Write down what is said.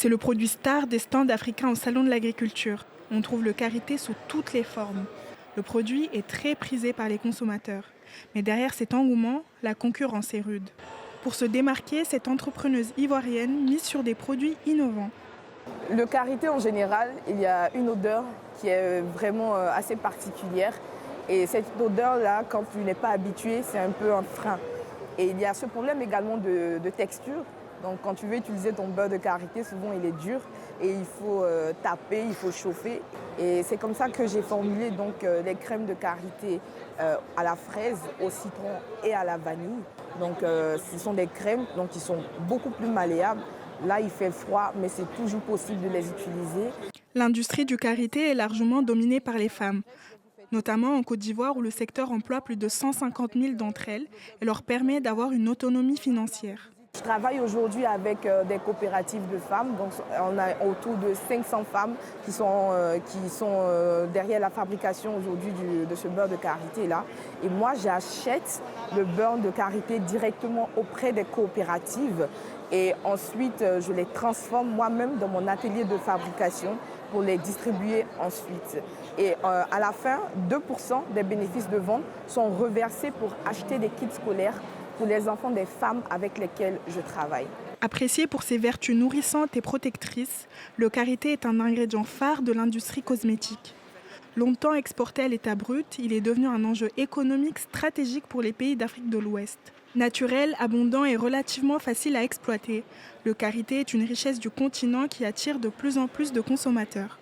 C'est le produit star des stands africains au Salon de l'agriculture. On trouve le karité sous toutes les formes. Le produit est très prisé par les consommateurs. Mais derrière cet engouement, la concurrence est rude. Pour se démarquer, cette entrepreneuse ivoirienne mise sur des produits innovants. Le karité en général, il y a une odeur qui est vraiment assez particulière. Et cette odeur-là, quand tu n'es pas habitué, c'est un peu un frein. Et il y a ce problème également de texture. Donc quand tu veux utiliser ton beurre de karité, souvent il est dur et il faut taper, il faut chauffer. Et c'est comme ça que j'ai formulé donc les crèmes de karité à la fraise, au citron et à la vanille. Donc ce sont des crèmes donc, qui sont beaucoup plus malléables. Là il fait froid, mais c'est toujours possible de les utiliser. L'industrie du karité est largement dominée par les femmes, notamment en Côte d'Ivoire où le secteur emploie plus de 150 000 d'entre elles et leur permet d'avoir une autonomie financière. Je travaille aujourd'hui avec des coopératives de femmes. Donc, on a autour de 500 femmes qui sont derrière la fabrication aujourd'hui de ce beurre de karité-là. Et moi, j'achète le beurre de karité directement auprès des coopératives. Et ensuite, je les transforme moi-même dans mon atelier de fabrication pour les distribuer ensuite. Et à la fin, 2% des bénéfices de vente sont reversés pour acheter des kits scolaires pour les enfants des femmes avec lesquelles je travaille. Apprécié pour ses vertus nourrissantes et protectrices, le karité est un ingrédient phare de l'industrie cosmétique. Longtemps exporté à l'état brut, il est devenu un enjeu économique stratégique pour les pays d'Afrique de l'Ouest. Naturel, abondant et relativement facile à exploiter, le karité est une richesse du continent qui attire de plus en plus de consommateurs.